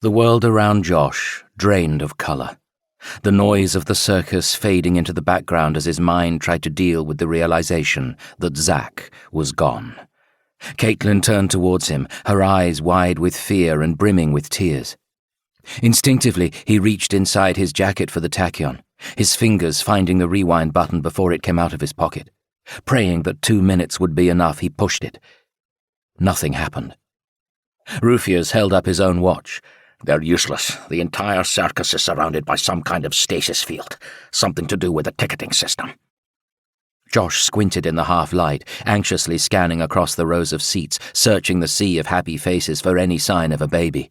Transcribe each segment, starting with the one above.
The world around Josh drained of colour, the noise of the circus fading into the background as his mind tried to deal with the realization that Zack was gone. Caitlin turned towards him, her eyes wide with fear and brimming with tears. Instinctively, he reached inside his jacket for the tachyon, his fingers finding the rewind button before it came out of his pocket. Praying that 2 minutes would be enough, he pushed it. Nothing happened. Rufius held up his own watch. "They're useless. The entire circus is surrounded by some kind of stasis field. Something to do with the ticketing system." Josh squinted in the half-light, anxiously scanning across the rows of seats, searching the sea of happy faces for any sign of a baby.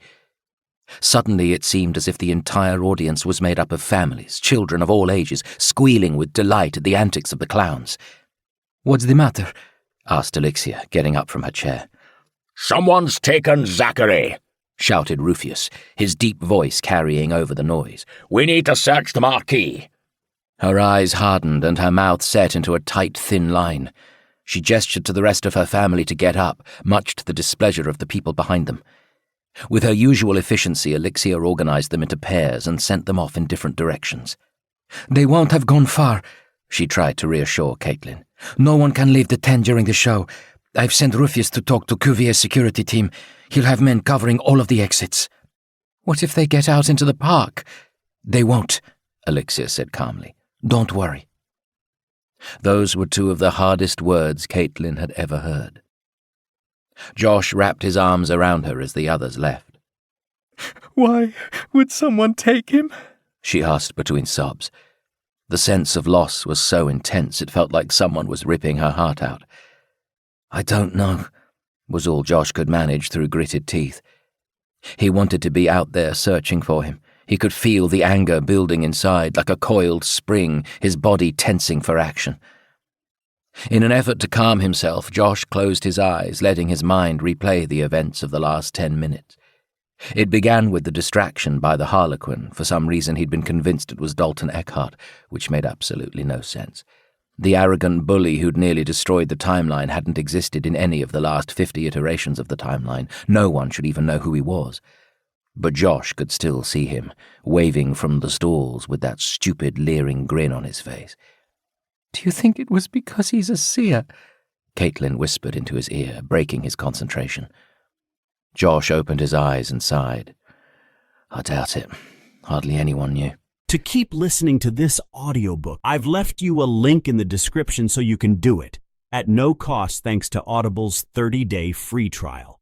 Suddenly it seemed as if the entire audience was made up of families, children of all ages, squealing with delight at the antics of the clowns. "What's the matter?" asked Elixir, getting up from her chair. "Someone's taken Zachary," shouted Rufius, his deep voice carrying over the noise. "We need to search the marquee." Her eyes hardened and her mouth set into a tight, thin line. She gestured to the rest of her family to get up, much to the displeasure of the people behind them. With her usual efficiency, Elixir organized them into pairs and sent them off in different directions. "They won't have gone far," she tried to reassure Caitlin. "No one can leave the tent during the show. I've sent Rufius to talk to Cuvier's security team. He'll have men covering all of the exits." "What if they get out into the park?" "They won't," Elixir said calmly. "Don't worry." Those were two of the hardest words Caitlin had ever heard. Josh wrapped his arms around her as the others left. "Why would someone take him?" she asked between sobs. The sense of loss was so intense it felt like someone was ripping her heart out. "I don't know," was all Josh could manage through gritted teeth. He wanted to be out there searching for him. He could feel the anger building inside like a coiled spring, his body tensing for action. In an effort to calm himself, Josh closed his eyes, letting his mind replay the events of the last 10 minutes. It began with the distraction by the Harlequin. For some reason he'd been convinced it was Dalton Eckhart, which made absolutely no sense. The arrogant bully who'd nearly destroyed the timeline hadn't existed in any of the last 50 iterations of the timeline. No one should even know who he was. But Josh could still see him, waving from the stalls with that stupid, leering grin on his face. "Do you think it was because he's a seer?" Caitlin whispered into his ear, breaking his concentration. Josh opened his eyes and sighed. "I doubt it. Hardly anyone knew." To keep listening to this audiobook, I've left you a link in the description so you can do it, at no cost thanks to Audible's 30-day free trial.